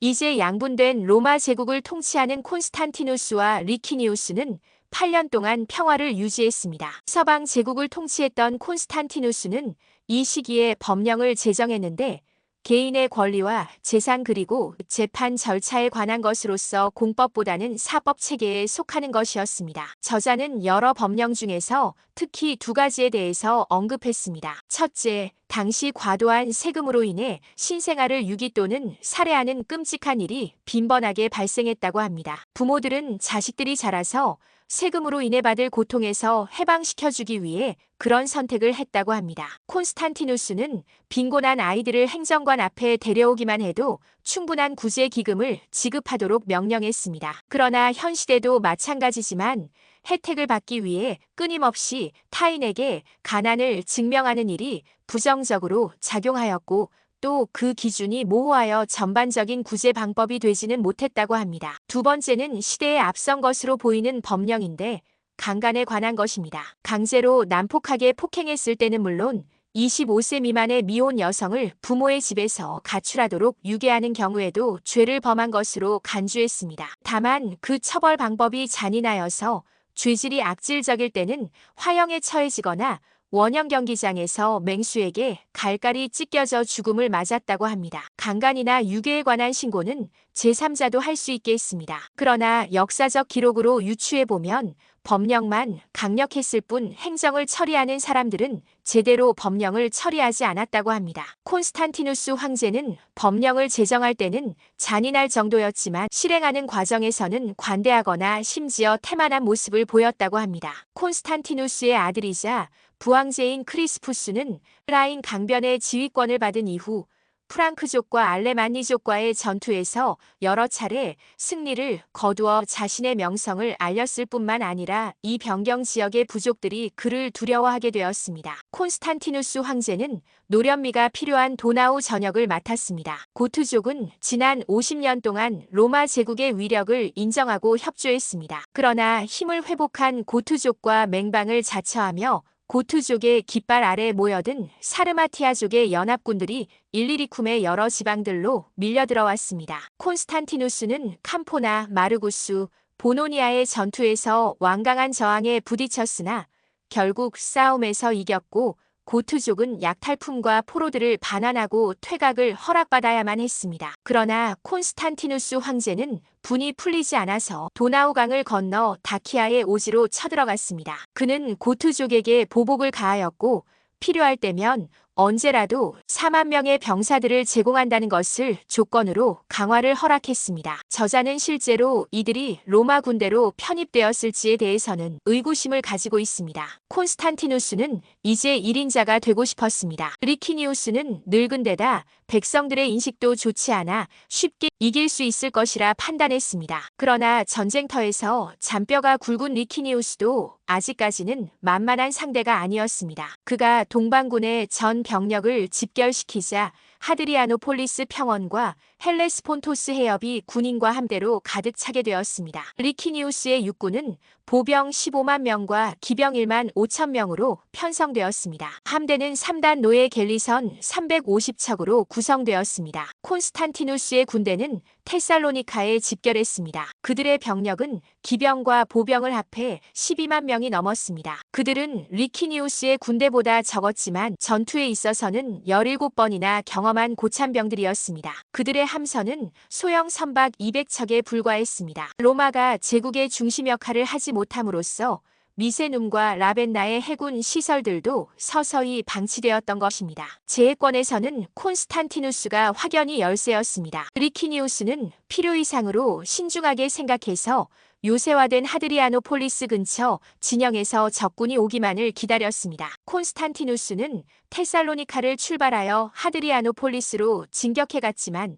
이제 양분된 로마 제국을 통치하는 콘스탄티누스와 리키니우스는 8년 동안 평화를 유지했습니다. 서방 제국을 통치했던 콘스탄티누스는 이 시기에 법령을 제정했는데 개인의 권리와 재산 그리고 재판 절차에 관한 것으로서 공법보다는 사법 체계에 속하는 것이었습니다. 저자는 여러 법령 중에서 특히 두 가지에 대해서 언급했습니다. 첫째, 당시 과도한 세금으로 인해 신생아를 유기 또는 살해하는 끔찍한 일이 빈번하게 발생했다고 합니다. 부모들은 자식들이 자라서 세금으로 인해 받을 고통에서 해방시켜주기 위해 그런 선택을 했다고 합니다. 콘스탄티누스는 빈곤한 아이들을 행정관 앞에 데려오기만 해도 충분한 구제 기금을 지급하도록 명령했습니다. 그러나 현 시대도 마찬가지지만 혜택을 받기 위해 끊임없이 타인에게 가난을 증명하는 일이 부정적으로 작용하였고 또 그 기준이 모호하여 전반적인 구제 방법이 되지는 못했다고 합니다. 두 번째는 시대에 앞선 것으로 보이는 법령인데 강간에 관한 것입니다. 강제로 난폭하게 폭행했을 때는 물론 25세 미만의 미혼 여성을 부모의 집에서 가출하도록 유괴하는 경우에도 죄를 범한 것으로 간주했습니다. 다만 그 처벌 방법이 잔인하여서 죄질이 악질적일 때는 화형에 처해지거나 원형 경기장에서 맹수에게 갈갈이 찢겨져 죽음을 맞았다고 합니다. 강간이나 유괴에 관한 신고는 제3자도 할 수 있게 했습니다. 그러나 역사적 기록으로 유추해보면 법령만 강력했을 뿐 행정을 처리하는 사람들은 제대로 법령을 처리하지 않았다고 합니다. 콘스탄티누스 황제는 법령을 제정할 때는 잔인할 정도였지만 실행하는 과정에서는 관대하거나 심지어 태만한 모습을 보였다고 합니다. 콘스탄티누스의 아들이자 부황제인 크리스푸스는 라인 강변의 지휘권을 받은 이후 프랑크족과 알레만니족과의 전투에서 여러 차례 승리를 거두어 자신의 명성을 알렸을 뿐만 아니라 이 변경 지역의 부족들이 그를 두려워하게 되었습니다. 콘스탄티누스 황제는 노련미가 필요한 도나우 전역을 맡았습니다. 고트족은 지난 50년 동안 로마 제국의 위력을 인정하고 협조했습니다. 그러나 힘을 회복한 고트족과 맹방을 자처하며 고트족의 깃발 아래 모여든 사르마티아족의 연합군들이 일리리쿰의 여러 지방들로 밀려들어왔습니다. 콘스탄티누스는 캄포나 마르구스, 보노니아의 전투에서 완강한 저항에 부딪혔으나 결국 싸움에서 이겼고 고트족은 약탈품과 포로들을 반환하고 퇴각을 허락받아야만 했습니다. 그러나 콘스탄티누스 황제는 분이 풀리지 않아서 도나우강을 건너 다키아의 오지로 쳐들어갔습니다. 그는 고트족에게 보복을 가하였고 필요할 때면 언제라도 4만 명의 병사들을 제공한다는 것을 조건으로 강화를 허락했습니다. 저자는 실제로 이들이 로마 군대로 편입되었을지에 대해서는 의구심을 가지고 있습니다. 콘스탄티누스는 이제 1인자가 되고 싶었습니다. 리키니우스는 늙은 데다 백성들의 인식도 좋지 않아 쉽게 이길 수 있을 것이라 판단했습니다. 그러나 전쟁터에서 잔뼈가 굵은 리키니우스도 아직까지는 만만한 상대가 아니었습니다. 그가 동방군의 전 병력을 집결시키자 하드리아노폴리스 평원과 헬레스폰토스 해협이 군인과 함대로 가득 차게 되었습니다. 리키니우스의 육군은 보병 15만 명과 기병 1만 5천 명으로 편성되었습니다. 함대는 3단 노예 갤리선 350척으로 구성되었습니다. 콘스탄티누스의 군대는 테살로니카에 집결했습니다. 그들의 병력은 기병과 보병을 합해 12만 명이 넘었습니다. 그들은 리키니우스의 군대보다 적었지만 전투에 있어서는 17번이나 경험한 고참병들이었습니다. 그들의 함선은 소형 선박 200척에 불과했습니다. 로마가 제국의 중심 역할을 하지 못함으로써 미세눔과 라벤나의 해군 시설들도 서서히 방치되었던 것입니다. 제해권에서는 콘스탄티누스가 확연히 열세였습니다. 리키니우스는 필요 이상으로 신중하게 생각해서 요새화된 하드리아노폴리스 근처 진영에서 적군이 오기만을 기다렸습니다. 콘스탄티누스는 테살로니카를 출발하여 하드리아노폴리스로 진격해갔지만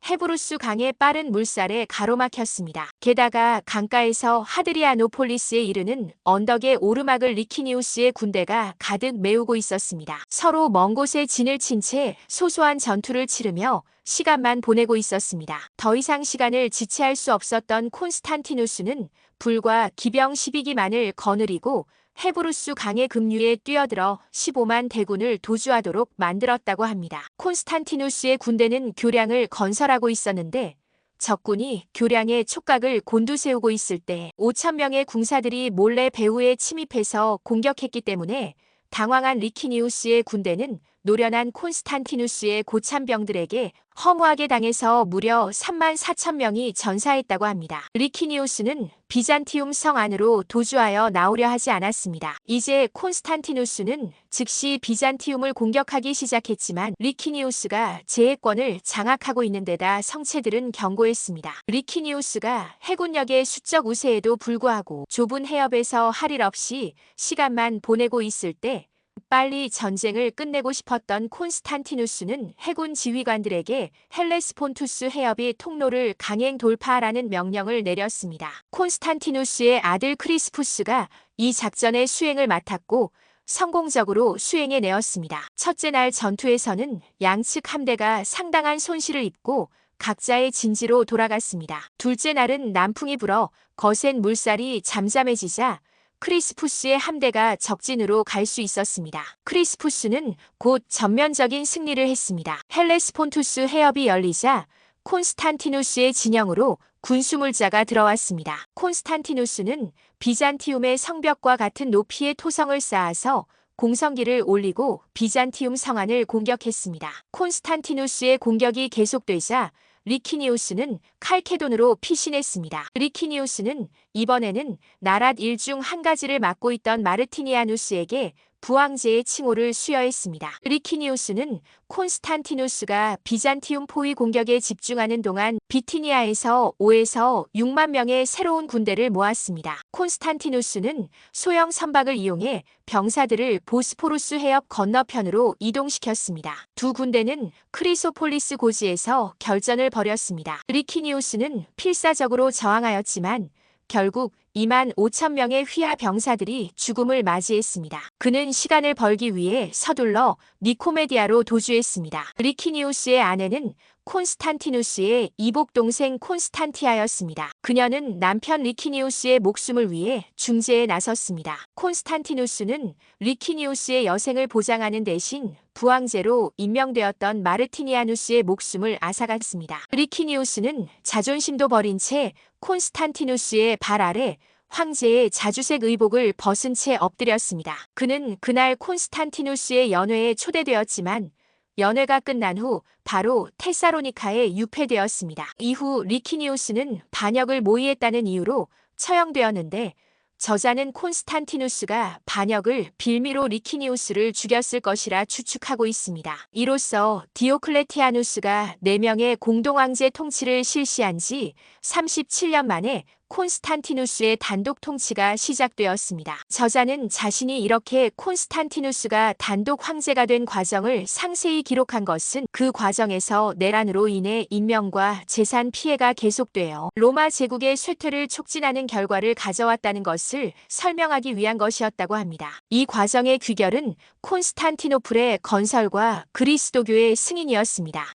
헤브루스 강의 빠른 물살에 가로막혔습니다. 게다가 강가에서 하드리아노폴리스에 이르는 언덕의 오르막을 리키니우스의 군대가 가득 메우고 있었습니다. 서로 먼 곳에 진을 친 채 소소한 전투를 치르며 시간만 보내고 있었습니다. 더 이상 시간을 지체할 수 없었던 콘스탄티누스는 불과 기병 12기만을 거느리고 헤브루스 강의 급류에 뛰어들어 15만 대군을 도주하도록 만들었다고 합니다. 콘스탄티누스의 군대는 교량을 건설하고 있었는데 적군이 교량의 촉각을 곤두세우고 있을 때 5,000명의 궁사들이 몰래 배후에 침입해서 공격했기 때문에 당황한 리키니우스의 군대는 노련한 콘스탄티누스의 고참병들에게 허무하게 당해서 무려 34,000명이 전사했다고 합니다. 리키니우스는 비잔티움 성 안으로 도주하여 나오려 하지 않았습니다. 이제 콘스탄티누스는 즉시 비잔티움을 공격하기 시작했지만 리키니우스가 제해권을 장악하고 있는 데다 성체들은 경고했습니다. 리키니우스가 해군력의 수적 우세에도 불구하고 좁은 해협에서 할 일 없이 시간만 보내고 있을 때 빨리 전쟁을 끝내고 싶었던 콘스탄티누스는 해군 지휘관들에게 헬레스폰투스 해협의 통로를 강행 돌파하라는 명령을 내렸습니다. 콘스탄티누스의 아들 크리스푸스가 이 작전의 수행을 맡았고 성공적으로 수행해내었습니다. 첫째 날 전투에서는 양측 함대가 상당한 손실을 입고 각자의 진지로 돌아갔습니다. 둘째 날은 남풍이 불어 거센 물살이 잠잠해지자 크리스푸스의 함대가 적진으로 갈 수 있었습니다. 크리스푸스는 곧 전면적인 승리를 했습니다. 헬레스폰투스 해협이 열리자 콘스탄티누스의 진영으로 군수물자가 들어왔습니다. 콘스탄티누스는 비잔티움의 성벽과 같은 높이의 토성을 쌓아서 공성기를 올리고 비잔티움 성안을 공격했습니다. 콘스탄티누스의 공격이 계속되자 리키니우스는 칼케돈으로 피신했습니다. 리키니우스는 이번에는 나랏 일 중 한 가지를 맡고 있던 마르티니아누스에게 부왕제의 칭호를 수여했습니다. 리키니우스는 콘스탄티누스가 비잔티움 포위 공격에 집중하는 동안 비티니아에서 5에서 6만 명의 새로운 군대를 모았습니다. 콘스탄티누스는 소형 선박을 이용해 병사들을 보스포루스 해협 건너편으로 이동시켰습니다. 두 군대는 크리소폴리스 고지에서 결전을 벌였습니다. 리키니우스는 필사적으로 저항하였지만 결국 25,000명의 휘하 병사들이 죽음을 맞이했습니다. 그는 시간을 벌기 위해 서둘러 니코메디아로 도주했습니다. 리키니우스의 아내는 콘스탄티누스의 이복 동생 콘스탄티아였습니다. 그녀는 남편 리키니우스의 목숨을 위해 중재에 나섰습니다. 콘스탄티누스는 리키니우스의 여생을 보장하는 대신 부왕제로 임명되었던 마르티니아누스의 목숨을 앗아갔습니다. 리키니우스는 자존심도 버린 채 콘스탄티누스의 발 아래 황제의 자주색 의복을 벗은 채 엎드렸습니다. 그는 그날 콘스탄티누스의 연회에 초대되었지만 연회가 끝난 후 바로 테사로니카에 유폐되었습니다. 이후 리키니우스는 반역을 모의했다는 이유로 처형되었는데 저자는 콘스탄티누스가 반역을 빌미로 리키니우스를 죽였을 것이라 추측하고 있습니다. 이로써 디오클레티아누스가 4명의 공동황제 통치를 실시한 지 37년 만에 콘스탄티누스의 단독 통치가 시작되었습니다. 저자는 자신이 이렇게 콘스탄티누스가 단독 황제가 된 과정을 상세히 기록한 것은 그 과정에서 내란으로 인해 인명과 재산 피해가 계속되어 로마 제국의 쇠퇴를 촉진하는 결과를 가져왔다는 것을 설명하기 위한 것이었다고 합니다. 이 과정의 귀결은 콘스탄티노플의 건설과 그리스도교의 승인이었습니다.